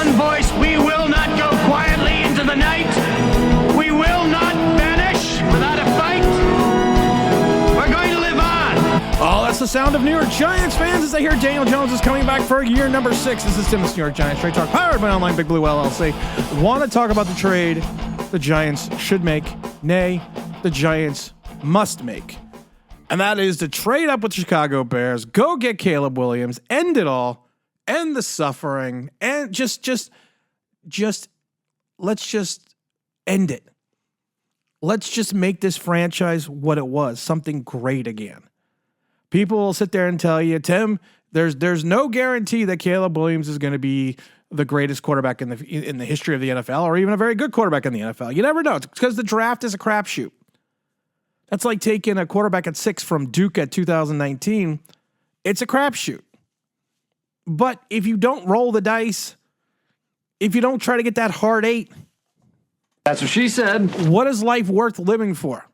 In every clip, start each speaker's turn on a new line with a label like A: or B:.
A: one voice. We will not go quietly into the night. We will not vanish without a fight. We're going to live on.
B: Oh, that's the sound of New York Giants fans as I hear Daniel Jones is coming back for year number 6. This is Tim's New York Giants Trade Talk, powered by Online Big Blue LLC. Want to talk about the trade the Giants should make, nay, the Giants must make. And that is to trade up with the Chicago Bears, go get Caleb Williams, end it all, end the suffering, and just let's just end it. Let's just make this franchise what it was, something great again. People will sit there and tell you, Tim, there's no guarantee that Caleb Williams is going to be the greatest quarterback in the history of the NFL, or even a very good quarterback in the NFL. You never know. It's because the draft is a crapshoot. That's like taking a quarterback at 6 from Duke at 2019. It's a crapshoot. But if you don't roll the dice, if you don't try to get that hard 8,
C: that's what she said.
B: What is life worth living for?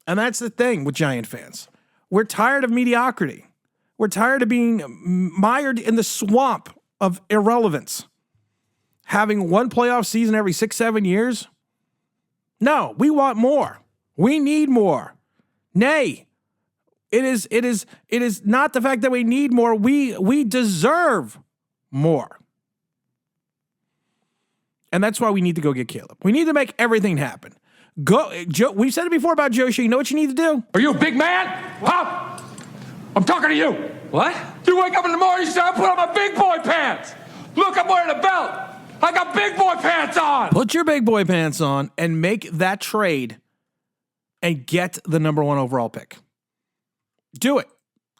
B: And that's the thing with Giant fans. We're tired of mediocrity. We're tired of being mired in the swamp of irrelevance. Having one playoff season every 6-7 years? No, we want more. We need more. Nay, it is not the fact that we need more. We deserve more. And that's why we need to go get Caleb. We need to make everything happen. Go, Joe. We've said it before about Joe Shea. You know what you need to do?
D: Are you a big man? Huh? I'm talking to you.
C: What?
D: You wake up in the morning, you say, I put on my big boy pants. Look, I'm wearing a belt. I got big boy pants on.
B: Put your big boy pants on and make that trade and get the number 1 overall pick. Do it.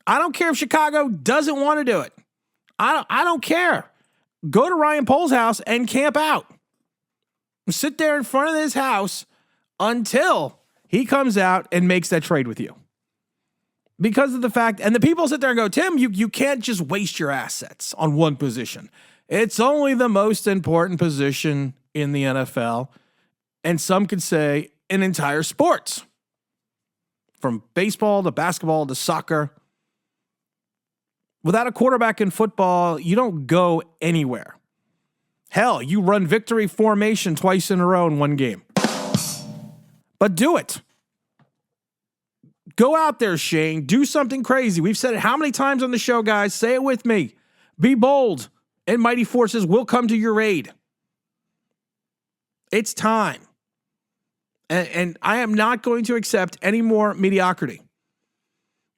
B: I don't care if Chicago doesn't want to do it. I don't care. Go to Ryan Pohl's house and camp out. Sit there in front of his house until he comes out and makes that trade with you. Because of the fact, and the people sit there and go, Tim, you can't just waste your assets on one position. It's only the most important position in the NFL. And some could say an entire sports. From baseball to basketball to soccer. Without a quarterback in football, you don't go anywhere. Hell, you run victory formation twice in a row in one game. But do it. Go out there, Shane. Do something crazy. We've said it how many times on the show, guys? Say it with me. Be bold, and mighty forces will come to your aid. It's time. And I am not going to accept any more mediocrity.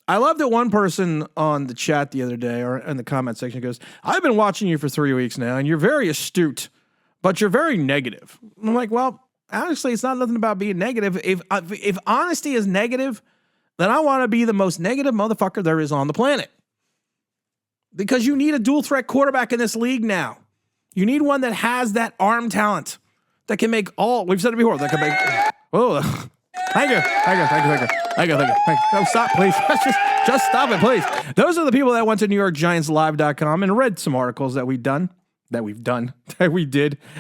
B: I love that one person on the chat the other day or in the comment section goes, I've been watching you for 3 weeks now, and you're very astute, but you're very negative. I'm like, well, honestly, it's not nothing about being negative. If honesty is negative, then I want to be the most negative motherfucker there is on the planet. Because you need a dual threat quarterback in this league now. You need one that has that arm talent that can make all, we've said it before, that can make, oh, thank you. No, stop, please. Just stop it, please. Those are the people that went to NewYorkGiantsLive.com and read some articles that we did.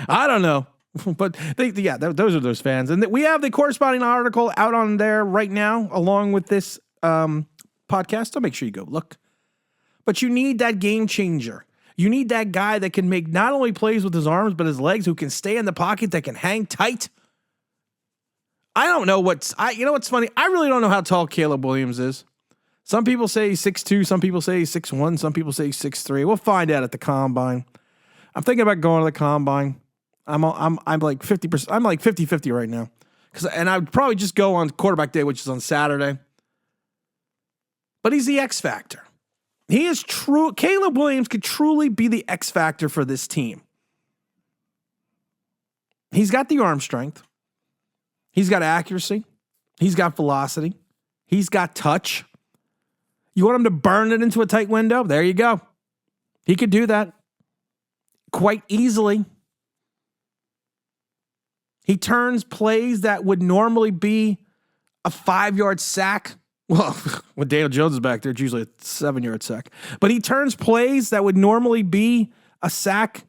B: I don't know. But those are those fans. And we have the corresponding article out on there right now, along with this podcast. So make sure you go look. But you need that game changer. You need that guy that can make not only plays with his arms, but his legs, who can stay in the pocket, that can hang tight. I don't know you know what's funny? I really don't know how tall Caleb Williams is. Some people say he's 6'2", some people say he's 6'1", some people say he's 6'3". We'll find out at the combine. I'm thinking about going to the combine. I'm like 50%. I'm like 50-50 right now. And I would probably just go on quarterback day, which is on Saturday. But he's the X factor. He is true. Caleb Williams could truly be the X factor for this team. He's got the arm strength. He's got accuracy. He's got velocity. He's got touch. You want him to burn it into a tight window? There you go. He could do that quite easily. He turns plays that would normally be a 5-yard sack. Well, when Daniel Jones is back there, it's usually a 7-yard sack. But he turns plays that would normally be a sack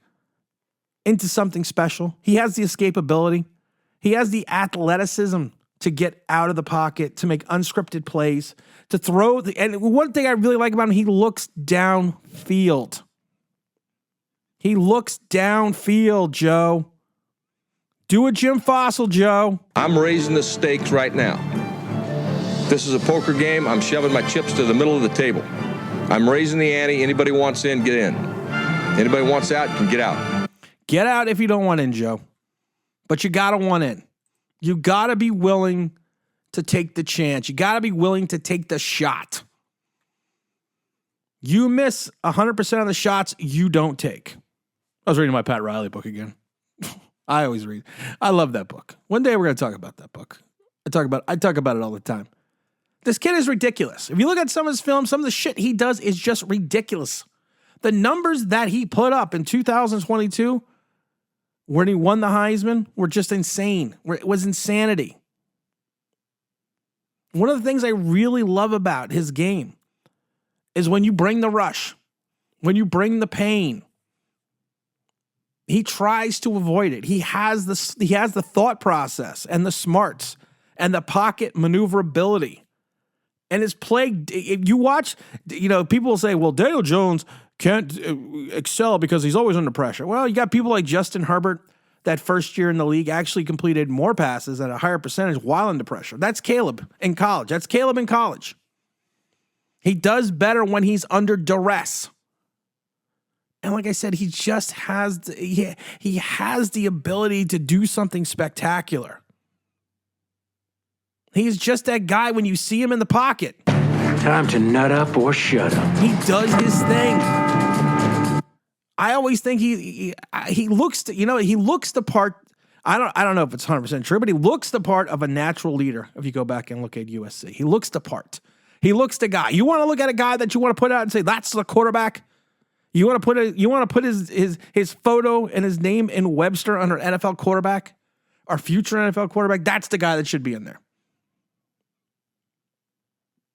B: into something special. He has the escapability. He has the athleticism to get out of the pocket, to make unscripted plays, to throw. And one thing I really like about him, he looks downfield. He looks downfield, Joe. Do a Jim Fossil, Joe.
E: I'm raising the stakes right now. This is a poker game. I'm shoving my chips to the middle of the table. I'm raising the ante. Anybody wants in, get in. Anybody wants out, can get out.
B: Get out if you don't want in, Joe. But you got to want in. You got to be willing to take the chance. You got to be willing to take the shot. You miss 100% of the shots you don't take. I was reading my Pat Riley book again. I always read. I love that book. One day we're going to talk about that book. I talk about it all the time. This kid is ridiculous. If you look at some of his films, some of the shit he does is just ridiculous. The numbers that he put up in 2022 when he won the Heisman were just insane. It was insanity. One of the things I really love about his game is when you bring the rush, when you bring the pain, he tries to avoid it. He has the thought process and the smarts and the pocket maneuverability. And his play, if you watch, people will say, well, Daniel Jones can't excel because he's always under pressure. Well, you got people like Justin Herbert that first year in the league actually completed more passes at a higher percentage while under pressure. That's Caleb in college. He does better when he's under duress. And like I said, he just has he has the ability to do something spectacular. He's just that guy when you see him in the pocket.
A: Time to nut up or shut up.
B: He does his thing. I always think he looks the part. I don't know if it's 100% true, but he looks the part of a natural leader. If you go back and look at USC, he looks the part. He looks the guy. You want to look at a guy that you want to put out and say that's the quarterback. You want to put his photo and his name in Webster under NFL quarterback, our future NFL quarterback. That's the guy that should be in there.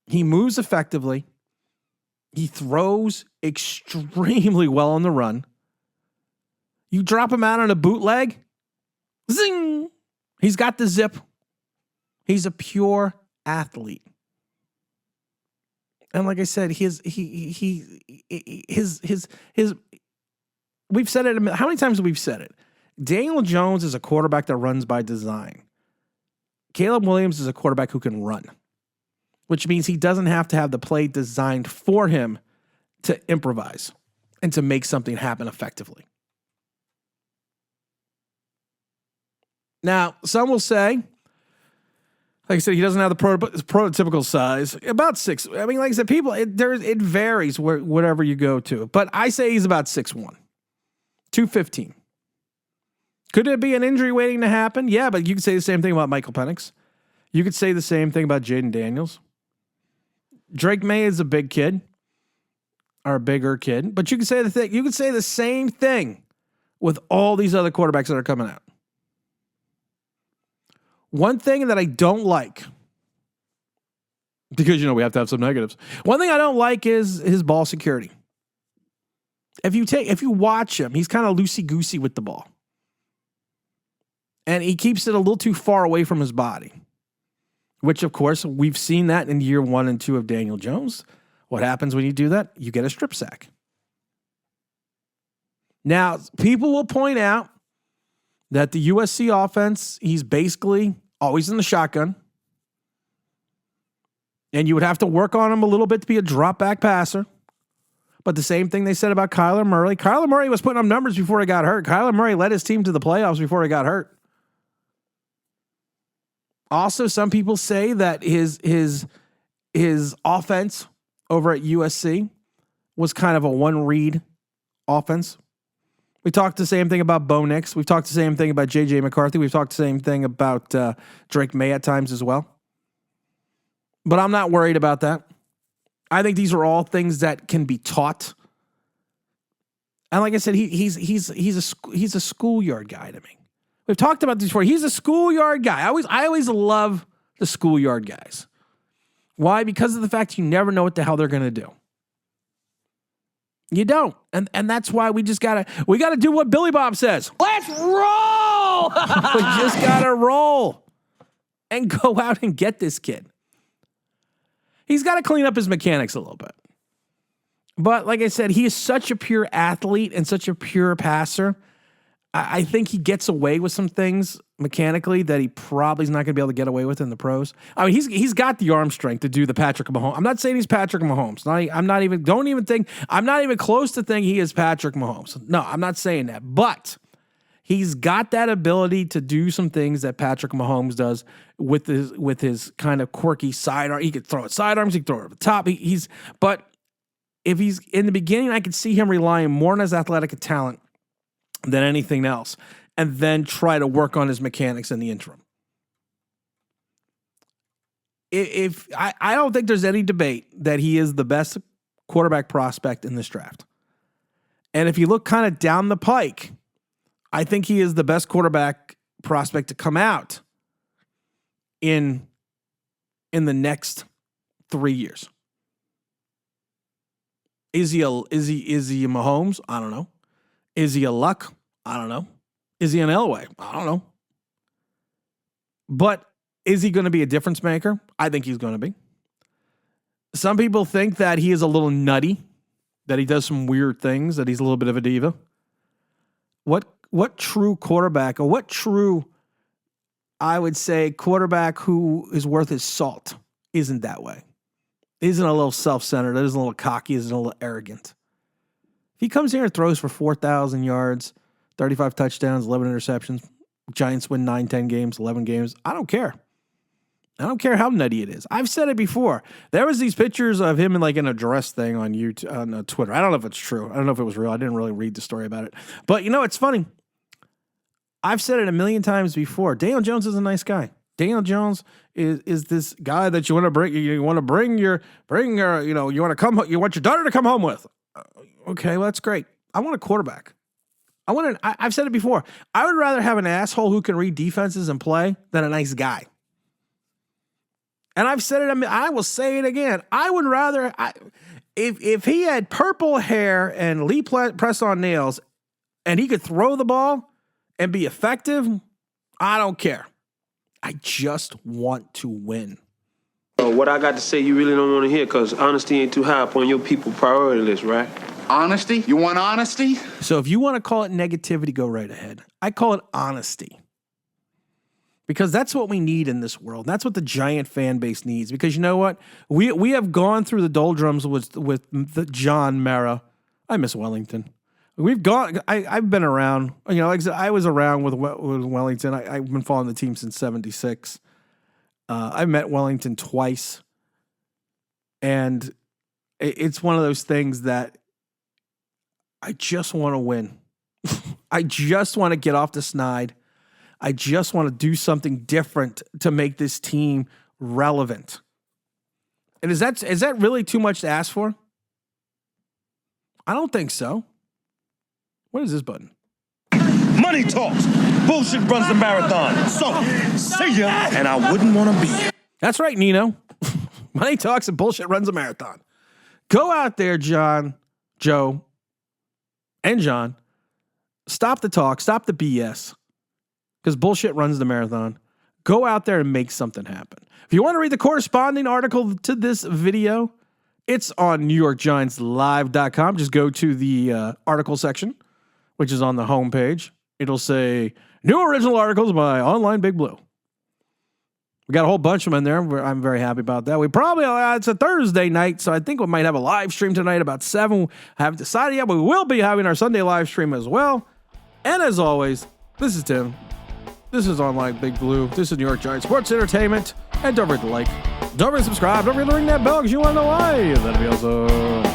B: He moves effectively. He throws extremely well on the run. You drop him out on a bootleg, zing! He's got the zip. He's a pure athlete. And like I said, his we've said it. How many times have we said it? Daniel Jones is a quarterback that runs by design. Caleb Williams is a quarterback who can run, which means he doesn't have to have the play designed for him to improvise and to make something happen effectively. Now, some will say, like I said, he doesn't have the prototypical size, about 6. I mean, like I said, it varies whatever you go to. But I say he's about 6'1", 215. Could it be an injury waiting to happen? Yeah, but you could say the same thing about Michael Penix. You could say the same thing about Jaden Daniels. Drake May is a big kid, or a bigger kid, but you could say the same thing with all these other quarterbacks that are coming out. One thing that I don't like, because we have to have some negatives. One thing I don't like is his ball security. If you watch him, he's kind of loosey-goosey with the ball. And he keeps it a little too far away from his body. Which, of course, we've seen that in year 1 and 2 of Daniel Jones. What happens when you do that? You get a strip sack. Now, people will point out that the USC offense, he's basically always in the shotgun. And you would have to work on him a little bit to be a drop-back passer. But the same thing they said about Kyler Murray. Kyler Murray was putting up numbers before he got hurt. Kyler Murray led his team to the playoffs before he got hurt. Also, some people say that his offense over at USC was kind of a one-read offense. We talked the same thing about Bo Nix. We've talked the same thing about J.J. McCarthy. We've talked the same thing about Drake May at times as well. But I'm not worried about that. I think these are all things that can be taught. And like I said, he's a schoolyard guy to me. We've talked about this before. He's a schoolyard guy. I always love the schoolyard guys. Why? Because of the fact you never know what the hell they're going to do. You don't. And that's why we gotta do what Billy Bob says. Let's roll! We just gotta roll and go out and get this kid. He's got to clean up his mechanics a little bit. But like I said, he is such a pure athlete and such a pure passer. I think he gets away with some things mechanically that he probably is not going to be able to get away with in the pros. I mean, he's got the arm strength to do the Patrick Mahomes. I'm not saying he's Patrick Mahomes. I'm not even close to think he is Patrick Mahomes. No, I'm not saying that. But he's got that ability to do some things that Patrick Mahomes does with his kind of quirky sidearm. He could throw it sidearms. He can throw it over the top. But if he's in the beginning, I could see him relying more on his athletic talent than anything else, and then try to work on his mechanics in the interim. If I don't think there's any debate that he is the best quarterback prospect in this draft. And if you look kind of down the pike, I think he is the best quarterback prospect to come out in the next 3 years. Is he a Mahomes? I don't know. Is he a Luck? I don't know. Is he an Elway? I don't know. But is he going to be a difference maker? I think he's going to be. Some people think that he is a little nutty, that he does some weird things, that he's a little bit of a diva. What true quarterback, or what true, I would say, quarterback who is worth his salt isn't that way? Isn't a little self-centered, isn't a little cocky, isn't a little arrogant. He comes here and throws for 4,000 yards, 35 touchdowns, 11 interceptions. Giants win 9, 10 games, 11 games. I don't care. I don't care how nutty it is. I've said it before. There was these pictures of him in a dress thing on YouTube, on Twitter. I don't know if it's true. I don't know if it was real. I didn't really read the story about it. But it's funny. I've said it a million times before. Daniel Jones is a nice guy. Daniel Jones is this guy that you want to bring. You want your daughter to come home with. Okay, well, that's great. I want a quarterback. I've said it before. I would rather have an asshole who can read defenses and play than a nice guy. And I've said it. I will say it again. I would rather, if he had purple hair and Lee press-on nails, and he could throw the ball and be effective, I don't care. I just want to win.
F: What I got to say you really don't want to hear, because honesty ain't too high up on your people priority list, right?
G: Honesty? You want honesty?
B: So if you want to call it negativity, go right ahead. I call it honesty. Because that's what we need in this world. That's what the Giant fan base needs. Because you know what? We have gone through the doldrums with the John Mara. I miss Wellington. We've gone. I've been around. Like I said, I was around with Wellington. I've been following the team since '76. I met Wellington twice, and it's one of those things that I just want to win. I just want to get off the snide. I just want to do something different to make this team relevant. And is that really too much to ask for? I don't think so. What is this button?
H: Money talks. Bullshit runs the marathon. So, see ya. And I wouldn't want to be here.
B: That's right, Nino. Money talks and bullshit runs a marathon. Go out there, John, Joe, and John. Stop the talk. Stop the BS. Because bullshit runs the marathon. Go out there and make something happen. If you want to read the corresponding article to this video, it's on NewYorkGiantsLive.com. Just go to the article section, which is on the homepage. It'll say, new original articles by Online Big Blue. We got a whole bunch of them in there. I'm very happy about that. We probably, it's a Thursday night, so I think we might have a live stream tonight about 7. I haven't decided yet, but we will be having our Sunday live stream as well. And as always, this is Tim. This is Online Big Blue. This is New York Giants Sports Entertainment. And don't forget to like, don't forget to subscribe, don't forget to ring that bell because you want to know why. That'd be awesome.